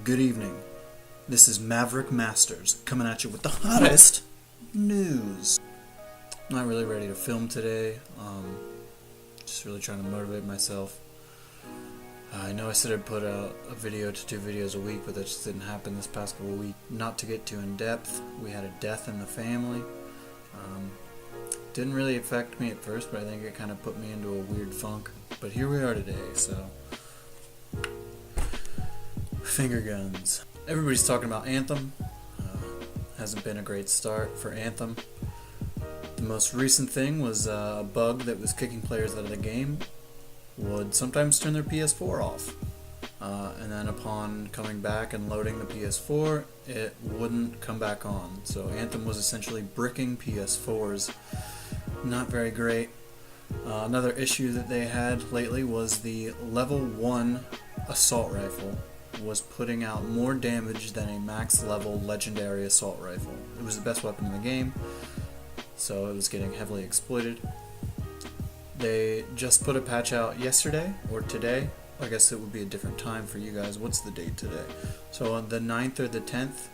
Good evening. This is Maverick Masters coming at you with the hottest news. I'm not really ready to film today. Just really trying to motivate myself. I know I said I'd put out a video to 2 videos a week, but that just didn't happen this past couple of weeks. Not to get too in depth, we had a death in the family. Didn't really affect me at first, but I think it kind of put me into a weird funk. But here we are today, so... Finger guns. Everybody's talking about Anthem. Hasn't been a great start for Anthem. The most recent thing was a bug that was kicking players out of the game would sometimes turn their PS4 off. And then upon coming back and loading the PS4, it wouldn't come back on. So Anthem was essentially bricking PS4s. Not very great. Another issue that they had lately was the level 1 assault rifle was putting out more damage than a max level legendary assault rifle. It was the best weapon in the game, so it was getting heavily exploited. They just put a patch out yesterday, or today. I guess it would be a different time for you guys. What's the date today? So on the 9th or the 10th,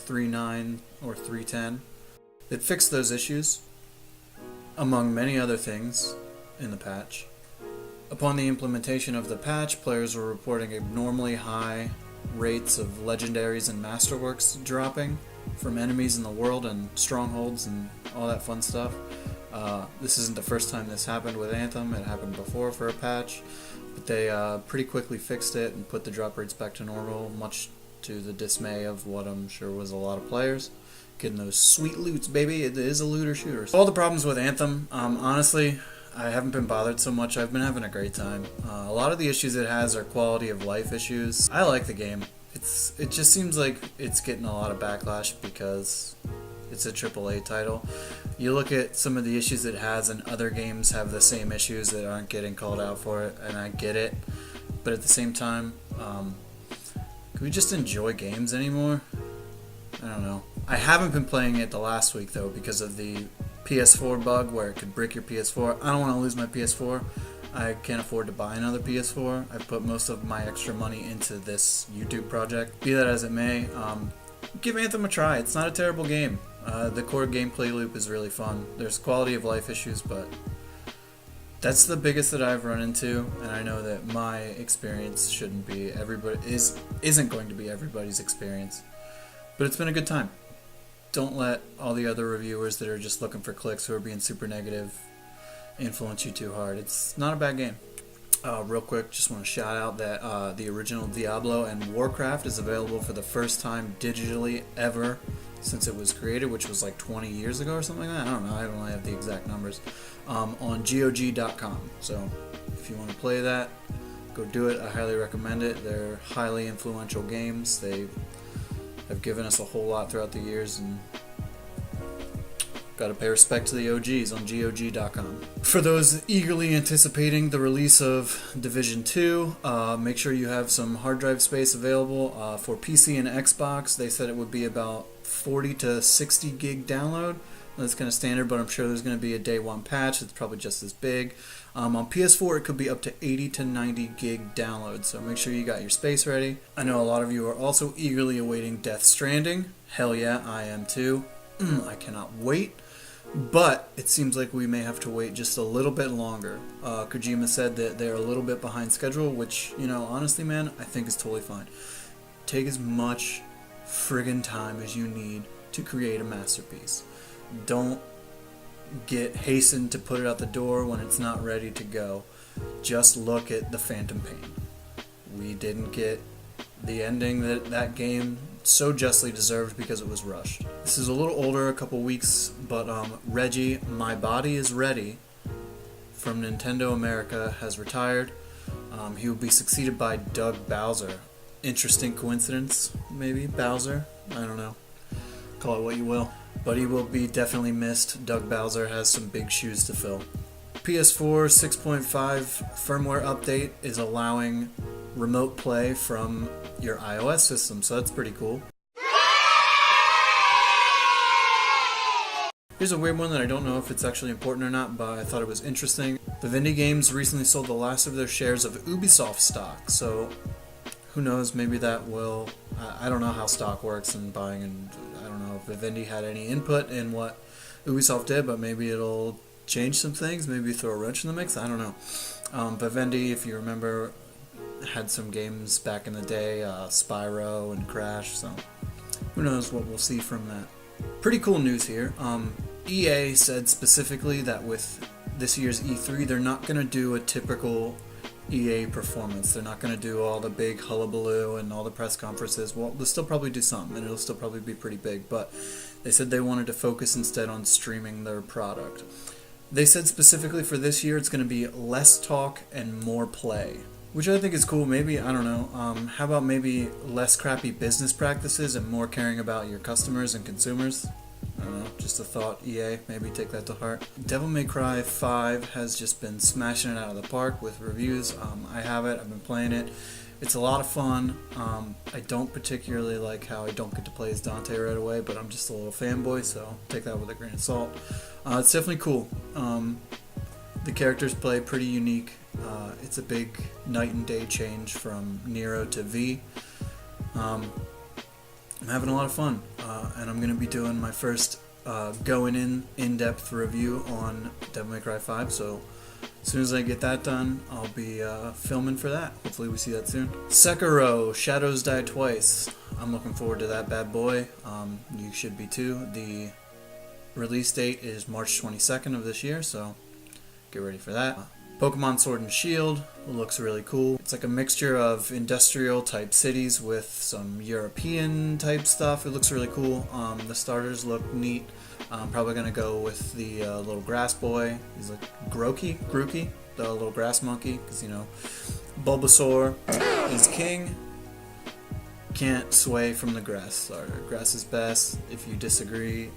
3.9 or 3.10. It fixed those issues, among many other things in the patch. Upon the implementation of the patch, players were reporting abnormally high rates of legendaries and masterworks dropping from enemies in the world and strongholds and all that fun stuff. This isn't the first time this happened with Anthem. It happened before for a patch, but they pretty quickly fixed it and put the drop rates back to normal, much to the dismay of what I'm sure was a lot of players. Getting those sweet loots, baby. It is a looter shooter. All the problems with Anthem, honestly, I haven't been bothered so much. I've been having a great time. A lot of the issues it has are quality of life issues. I like the game. It just seems like it's getting a lot of backlash because it's a AAA title. You look at some of the issues it has, and other games have the same issues that aren't getting called out for it, and I get it. But at the same time, can we just enjoy games anymore? I don't know. I haven't been playing it the last week, though, because of the PS4 bug where it could brick your PS4. I don't want to lose my PS4. I can't afford to buy another PS4. I put most of my extra money into this YouTube project. Be that as it may, give Anthem a try. It's not a terrible game. The core gameplay loop is really fun. There's quality of life issues, but that's the biggest that I've run into, and I know that my experience shouldn't be isn't going to be everybody's experience. But it's been a good time. Don't let all the other reviewers that are just looking for clicks, who are being super negative, influence you too hard. It's not a bad game. Real quick, just want to shout out that the original Diablo and Warcraft is available for the first time digitally ever since it was created, which was like 20 years ago or something like that. I don't know. I don't really have the exact numbers. On GOG.com. So if you want to play that, go do it. I highly recommend it. They're highly influential games. They have given us a whole lot throughout the years, and got to pay respect to the OGs on GOG.com. For those eagerly anticipating the release of Division 2, make sure you have some hard drive space available. For PC and Xbox, they said it would be about 40 to 60 gig download. That's kind of standard, but I'm sure there's going to be a day 1 patch that's probably just as big. On PS4, it could be up to 80 to 90 gig download, so make sure you got your space ready. I know a lot of you are also eagerly awaiting Death Stranding. Hell yeah, I am too. I cannot wait. But it seems like we may have to wait just a little bit longer. Kojima said that they're a little bit behind schedule, which, you know, honestly, man, I think is totally fine. Take as much friggin' time as you need to create a masterpiece. Don't get hastened to put it out the door when it's not ready to go. Just look at the Phantom Pain. We didn't get the ending that that game so justly deserved because it was rushed. This is a little older, a couple weeks, but Reggie, My Body is Ready, from Nintendo America, has retired. He will be succeeded by Doug Bowser. Interesting coincidence, maybe? Bowser? I don't know. Call it what you will. But he will be definitely missed. Doug Bowser has some big shoes to fill. PS4 6.5 firmware update is allowing remote play from your iOS system, so that's pretty cool. Here's a weird one that I don't know if it's actually important or not, but I thought it was interesting. Vivendi Games recently sold the last of their shares of Ubisoft stock, so who knows, maybe that will, I don't know how stock works and buying, and I don't know if Vivendi had any input in what Ubisoft did, but maybe it'll change some things, maybe throw a wrench in the mix, I don't know. Vivendi, if you remember, had some games back in the day, Spyro and Crash, so who knows what we'll see from that. Pretty cool news here. EA said specifically that with this year's E3, they're not going to do a typical EA performance. They're not going to do all the big hullabaloo and all the press conferences. Well, they'll still probably do some, and it'll still probably be pretty big, but they said they wanted to focus instead on streaming their product. They said specifically for this year it's going to be less talk and more play, which I think is cool. Maybe, I don't know, how about maybe less crappy business practices and more caring about your customers and consumers? I don't know, just a thought, EA, maybe take that to heart. Devil May Cry 5 has just been smashing it out of the park with reviews. I have it, I've been playing it. It's a lot of fun. I don't particularly like how I don't get to play as Dante right away, but I'm just a little fanboy, so take that with a grain of salt. It's definitely cool. The characters play pretty unique. It's a big night and day change from Nero to V. I'm having a lot of fun, and I'm going to be doing my first going in-depth review on Devil May Cry 5, so as soon as I get that done, I'll be filming for that. Hopefully we see that soon. Sekiro, Shadows Die Twice. I'm looking forward to that bad boy. You should be too. The release date is March 22nd of this year, so get ready for that. Pokemon Sword and Shield looks really cool. It's like a mixture of industrial type cities with some European type stuff. It looks really cool. The starters look neat. I'm probably going to go with the little grass boy. He's like Grookey, the little grass monkey, because, you know, Bulbasaur is king. Can't sway from the grass starter. Grass is best. If you disagree,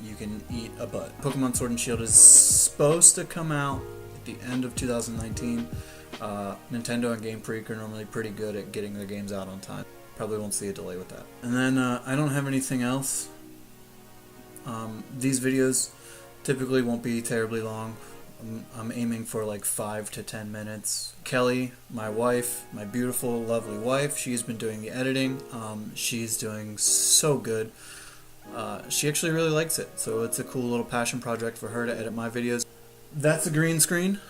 you can eat a butt. Pokemon Sword and Shield is supposed to come out at the end of 2019. Nintendo and Game Freak are normally pretty good at getting their games out on time. Probably won't see a delay with that. And then I don't have anything else. These videos typically won't be terribly long. I'm aiming for like 5 to 10 minutes. Kelly, my wife, my beautiful, lovely wife, she's been doing the editing. She's doing so good. She actually really likes it, so it's a cool little passion project for her to edit my videos. That's a green screen.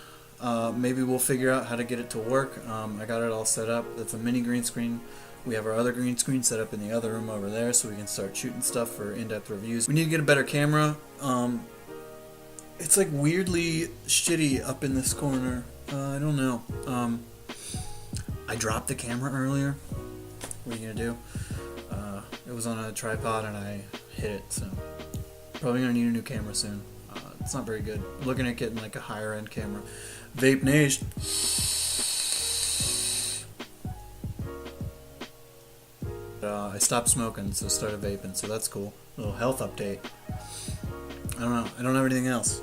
Maybe we'll figure out how to get it to work. I got it all set up. That's a mini green screen. We have our other green screen set up in the other room over there, so we can start shooting stuff for in-depth reviews. We need to get a better camera. It's like weirdly shitty up in this corner. I don't know. I dropped the camera earlier. What are you gonna do? It was on a tripod and I hit it, so probably gonna need a new camera soon. It's not very good. I'm looking at getting like a higher end camera. Vape Nation. I stopped smoking, so started vaping, so that's cool. A little health update. I don't know. I don't have anything else.